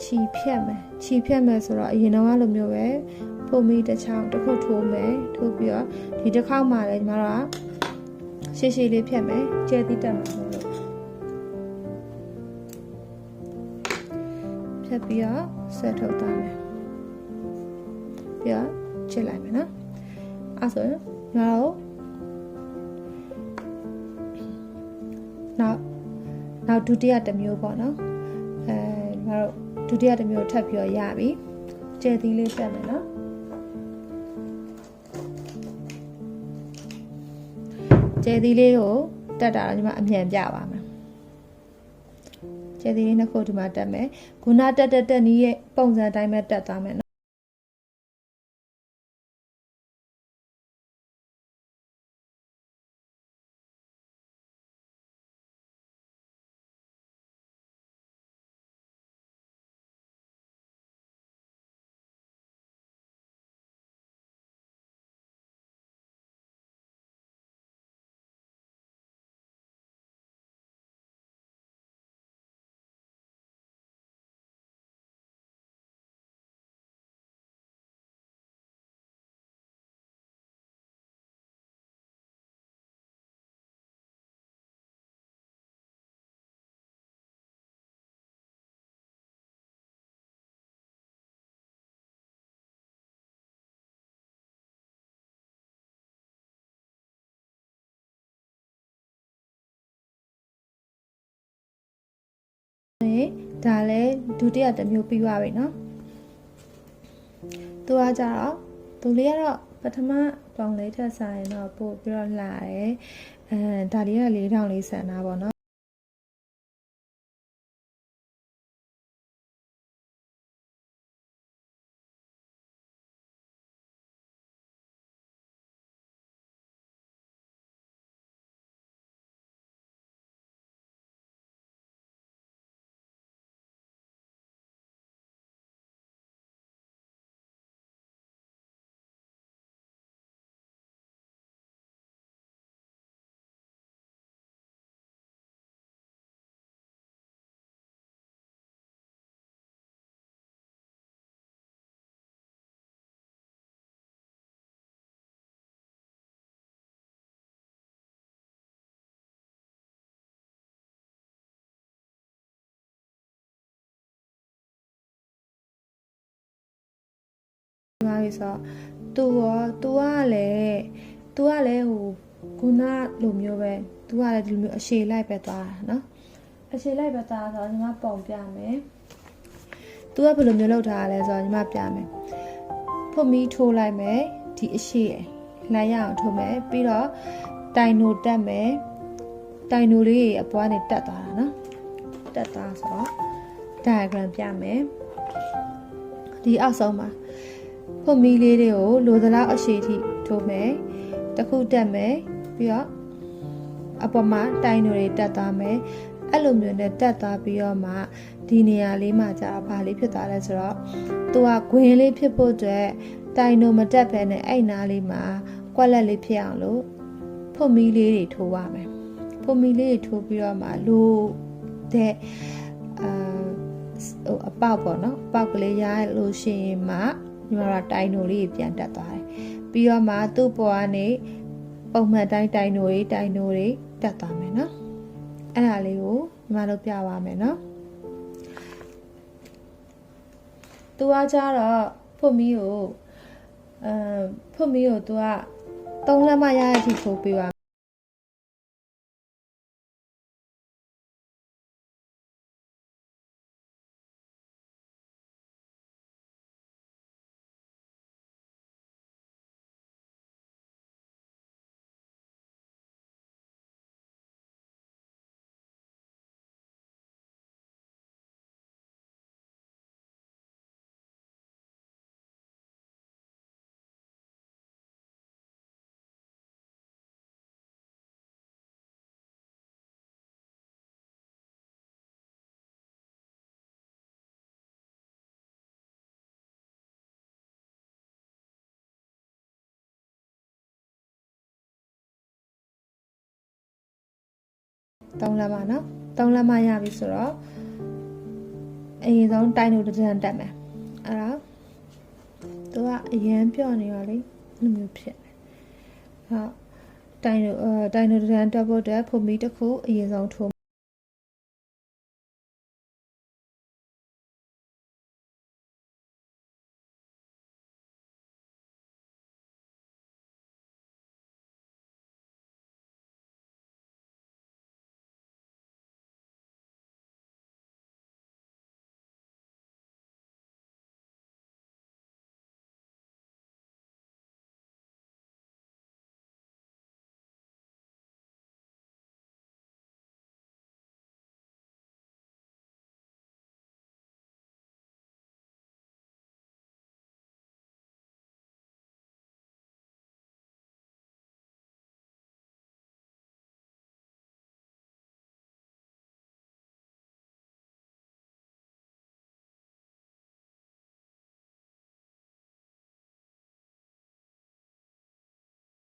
ခြီဖြတ်မယ်ဆိုတော့အရင်တော့လိုမျိုးပဲဖုတ်မီတစ်ချောင်းတစ်ခုထိုးမယ်ထိုးပြီးတော့ဒီတစ်ခေါက်မှလည်းညီမတို့ကရှည်လေးဖြတ်မယ်ကျဲသီးတက်မှာလို့ဖြတ်ပြီးတော့ဆက်ထုတ်သွားမယ်ပြီးတော့ချစ်လိုက်မယ်နော်အဲ့ဆိုရင်ညီမတို့နောက်ဒုတိယတစ်မျိုးပေါ့နော်ညီမတို့ဒုတိယတစ်မျိုးထပ်ပြီးတော့ရပြီကျဲသီးလေးတက်မယ်နော်ကျဲသီးလေးကိုတက်တာတော့ညီမအမြန်ပြပါမယ်ကျဲသီးလေးနှစ်ခုဒီမှာတက်မယ်ခုနတက်နီးရဲ့ပုံစံအတိုင်းပဲတက်သွားမယ်နော်ဒါလည်းဒုတိယတစ်မျိုးပြီးသွားပြီเนาะသူကကြတော့သူလေးကတော့ပထမပေါင်လေးထက်ဆိုင်တော့ပို့ပြီးတော့လာတယ်ဒါလေးက4000လေးဆန်တာပေါ့เนาะပါပြီဆိုတော့သူကလည်းဟိုခုနလိုမျိုးပဲသူကလည်းဒီလိုမျိုးအရှည်လိုက်ပဲသွားတာเนาะအရှည်လိုက်ပဲသွားဆိုတော့ညီမပုံပြမယ်သူကဘယ်လိုမျိုးလုပ်ထားရလဲဆိုတော့ညီမပြမယ်ဖုတ်မီထိုးလိုက်မယ်ဒီအရှည်လိုက်ရအောင်ထိုးမယ်ပြီးတော့တိုင်နိုတက်မယ်တိုင်နိုလေးအပွားနဲ့တက်သွားတာเนาะတက်သွားဆိုတော့ diagram ပြမယ်ဒီအောက်ဆုံးမှာဖုတ်မီလေးတွေကိုလိုသလောက်အရှည်ထိထိုးမယ်တစ်ခုတက်မယ်ပြီးတော့အပေါ်မှာတိုင်နိုတွေတက်သွားမယ်အဲ့လိုမျိုးနဲ့တက်သွားပြီးတော့မှဒီနေရာလေးမှာကြာဘာလေးဖြစ်သွားလဲဆိုတော့သူကဂွင်လေးဖြစ်ဖို့အတွက်တိုင်နိုမတက်ဘဲနဲ့အဲ့နားလေးမှာကွက်လက်လေးဖြစ်အောင်လို့ဖုတ်မီလေးတွေထိုးရမယ်ဖုတ်မီလေးတွေထိုးပြီးတော့မှလိုတဲ့အပေါက်ပေါ့နော်အပေါက်ကလေးရလို့ရှိရင်မှညီမတို့တိုင်နိုလေးပြန်တက်သွားတယ်ပြီးတော့မှသူ့ပေါ်ကနေပုံမှန်တိုင်နိုတွေတက်သွားမယ်နော်အဲ့ဒါလေးကိုညီမတို့ပြပါမယ်နော်သူကကြတော့ဖုတ်မီကိုသူက3လက်မရတဲ့အထိထိုးပေးပါ 3လက်မနော်3လက်မရပြီဆိုတော့အရင်ဆုံးတိုင်းတို့တစ်ချမ်းတက်မယ်အဲ့တော့သူကအရင်ပြော့နေရောလေအဲ့လိုမျိုးဖြစ်ဟုတ်တိုင်းတို့တစ်ချမ်းတက်ဖို့အတွက်ဖုန်မီတစ်ခုအရင်ဆုံးထိုး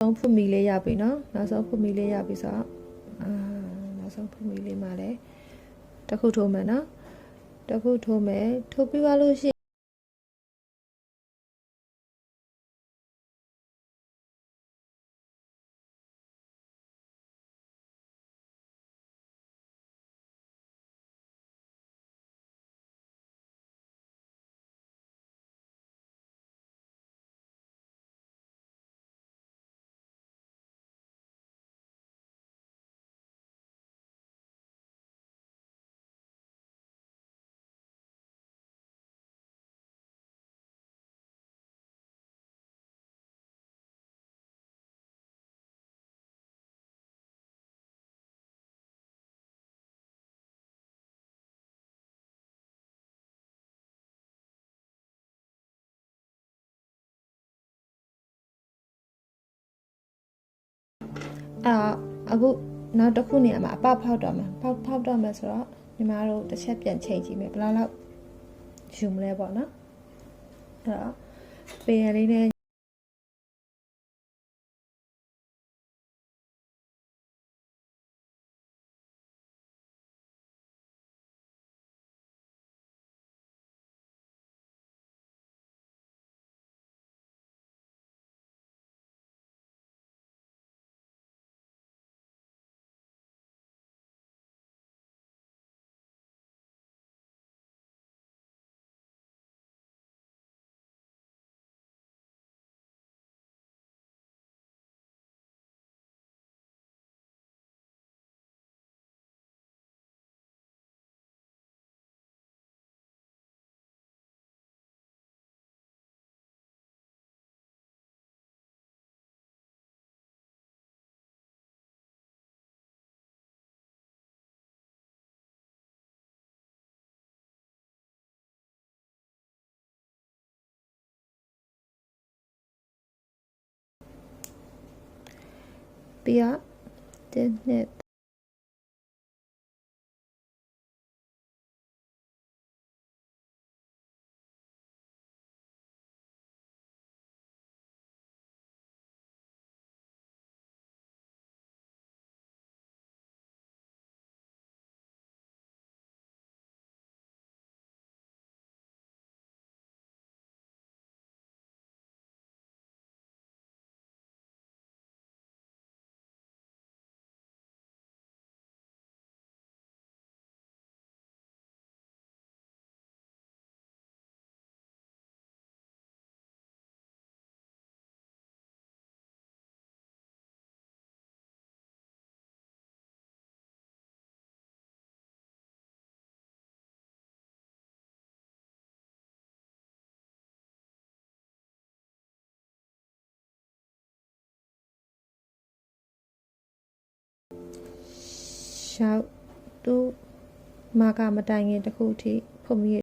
ဆုံးဖုန်မီလေးရပြီနော်နောက်ဆုံးဖုန်မီလေးရပြီဆိုတော့နောက်ဆုံးဖုန်မီလေးမှာလည်းတစ်ခုထိုးမယ်နော်တစ်ခုထိုးမယ်ထိုးပြီးသွားလို့ရှိရင်အခုနောက်တစ်ခုနေရာမှာအပေါက်ဖောက်တော့မယ်ဖောက်တော့မယ်ဆိုတော့ညီမတို့တစ်ချက်ပြန်ချိန်ကြည့်မယ်ဘယ်လောက်ယူမလဲပေါ့နော်အဲ့တော့ပေရလေးနဲ့ပြီးတော့ဒီနှစ်ရှောက်သူမာကမတိုင်ခင်တစ်ခုထိဖုန်မီ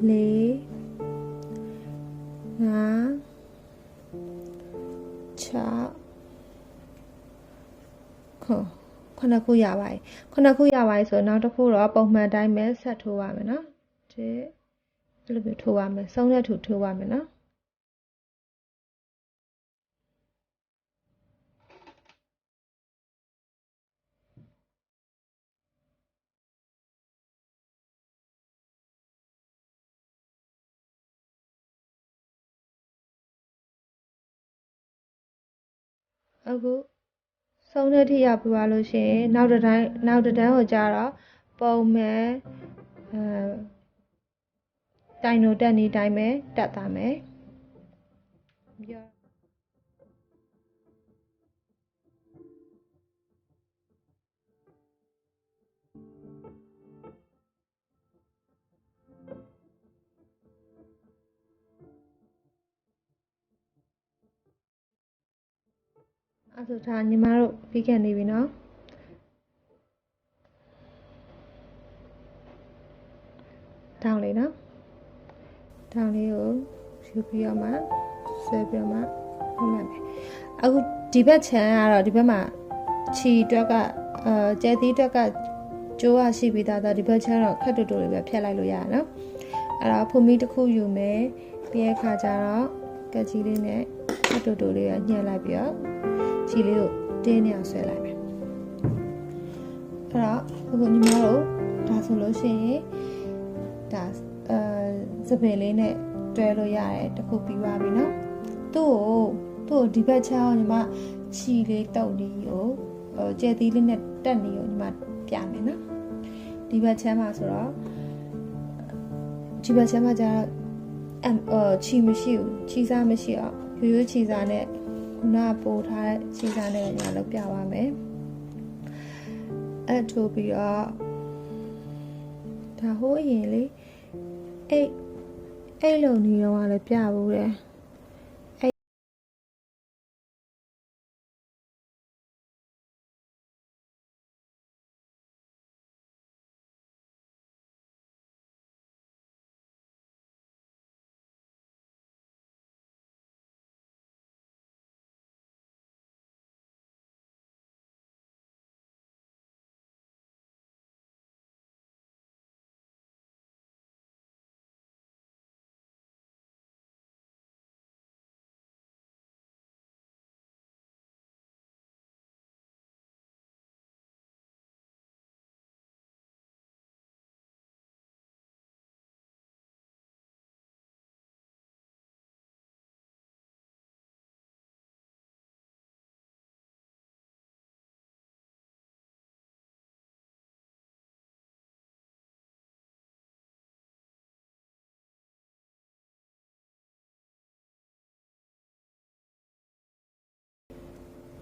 4 5 6 ခုရပါပြီဆိုတော့နောက်တစ်ခုတော့ပုံမှန်တိုင်းပဲဆက်ထိုးပါမယ်နော်ဒီအဲ့လိုမျိုးထိုးပါမယ်ဆုံးတဲ့ထူထိုးပါမယ်နော်အခုဆုံးတဲ့ထိရောက်ပြီးသွားလို့ရှိရင်နောက်တစ်တန်းကိုကြာတော့ပုံမှန်တိုင်နိုတက်နေတိုင်းပဲတက်သွားမယ်အဲ့ဆိုဒါညီမတို့ပြီးခဲ့နေပြီနော်ထောင်းလေးနော်ထောင်းလေးကိုယူပြီးတော့မှဆွဲပြီးတော့မှလုပ်လိုက်မယ်အခုဒီဘက်ခြမ်းကတော့ဒီဘက်မှာခြီတွက်ကကျဲသီးတွက်ကကျိုးရရှိပြီးသားတော့ဒီဘက်ခြမ်းတော့ခက်တူတူလေးပဲဖြတ်လိုက်လို့ရရနော်အဲ့တော့ဖုန်မီတစ်ခုယူမယ်ပြီးရခါကျတော့ကက်ကြီးလေးနဲ့ခက်တူတူလေးညှက်လိုက်ပြီးတော့ခြီလေးကိုတင်းနေအောင်ဆွဲလိုက်မယ်အဲ့တော့အခုညီမတို့ဒါဆိုလို့ရှိရင်ဒါစပယ်လေးနဲ့တွဲလို့ရတယ်တခုပြီးသွားပြီနော်သူ့ကိုဒီဘက်ချောင်းညီမခြီလေးတုပ်လေးကိုကျဲသီးလေးနဲ့တက်နေကိုညီမပြမယ်နော်ဒီဘက်ချမ်းမှာဆိုတော့ဒီဘက်ချမ်းမှာကျတော့ခြီမရှိဘူးခြီစားမရှိအောင်ရိုးခြီစားနဲ့ခုနကပို့ထားတဲ့ခြီစားနဲ့ညီမလုပ်ပြပါမယ်အဲ့ထိုးပြီးတော့ဒါဟိုးအရင်လေးအဲ့လိုနေတော့လည်းပြဘူးတယ်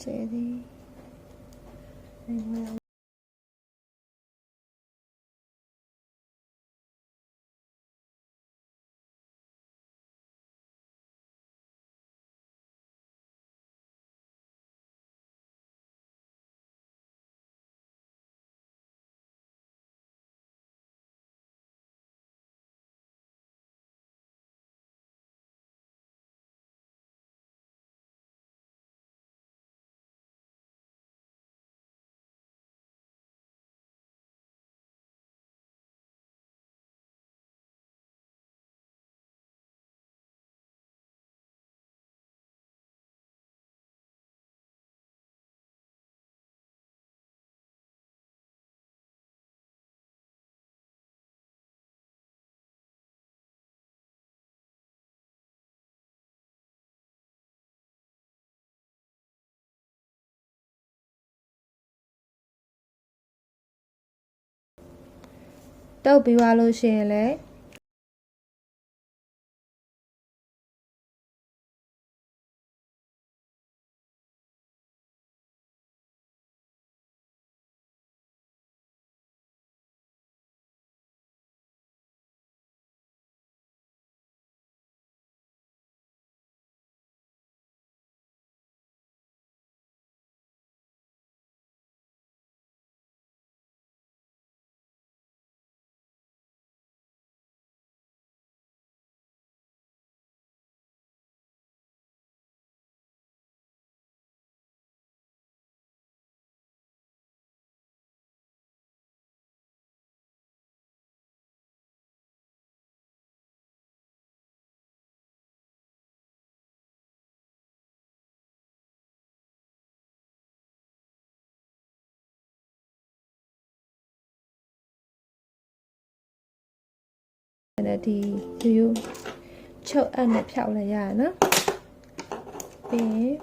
ကျဲသည်တုပ်ပြီးသွားလို့ရှိရင်လည်းဒီရိုးချုပ်အပ်နဲ့ဖြောက်လိုက်ရရနော်ပြီးရင်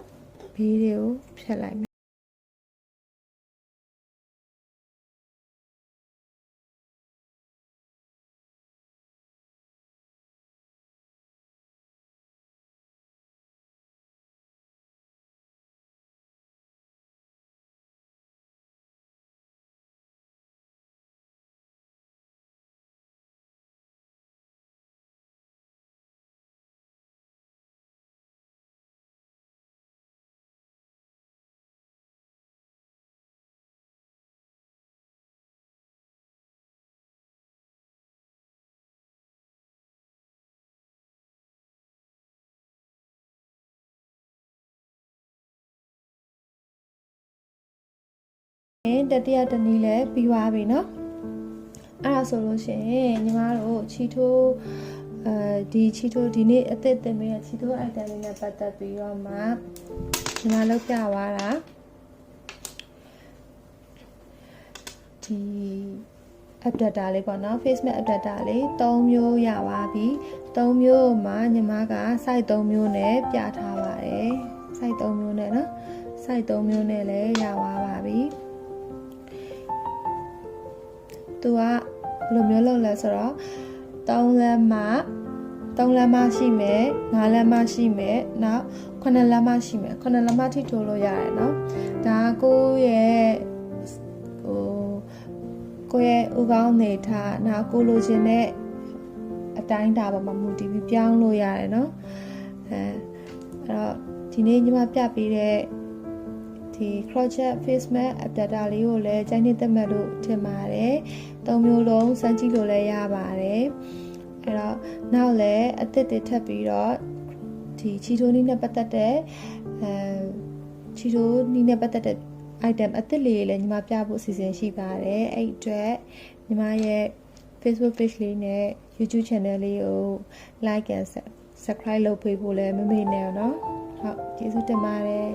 ဘေးတွေကိုဖြတ်လိုက်မယ်တတိယတစ်နည်းလည်းပြီးသွားပြီเนาะအဲ့ဒါဆိုလို့ရှိရင်ညီမတို့ချီထိုးဒီချီထိုးဒီနေ့အသစ်တင်ပေးတဲ့ချီထိုး item လေးနဲ့ပတ်သက်ပြီးတော့မှညီမလောက်ပြသွားတာဒီ adapter လေးပေါ့နော် face mask adapter လေး3မျိုးရပါပြီ3မျိုးမှာညီမက size 3မျိုးနဲ့ပြထားပါတယ် size 3မျိုးနဲ့เนาะ size 3မျိုးနဲ့လည်းရပါပြီသူကဘယ်လိုမျိုးလုပ်လဲဆိုတော့3လက်မရှိမယ်5လက်မရှိမယ်နောက်9လက်မရှိမယ်9လက်မထိထိုးလို့ရတယ်เนาะဒါကိုရဲ့ဥကောင်းနေထားနောက်ကိုလိုချင်တဲ့အတိုင်းတာပေါ်မှာမူတည်ပြီးပြောင်းလို့ရတယ်เนาะအဲ့တော့ဒီနေ့ညီမပြပေးတဲ့ဒီ crochet face mask adapter လေးကိုလည်းကြိုက်နေသက်မဲ့လို့ထင်ပါတယ်၃မျိုးလုံးစမ်းကြည့်လို့လည်းရပါတယ်အဲ့တော့နောက်လည်းအသစ်တွေထပ်ပြီးတော့ဒီချီထိုးနည်းနဲ့ပတ်သက်တဲ့ချီထိုးနည်းနဲ့ပတ်သက်တဲ့ item အသစ်လေးလည်းညီမပြဖို့အစီအစဉ်ရှိပါတယ်အဲ့အတွက်ညီမရဲ့ Facebook page လေးနဲ့ YouTube channel လေးကို like and subscribe လုပ်ပေးဖို့လည်းမမေ့နဲ့เนาะဟုတ်ကျေးဇူးတင်ပါတယ်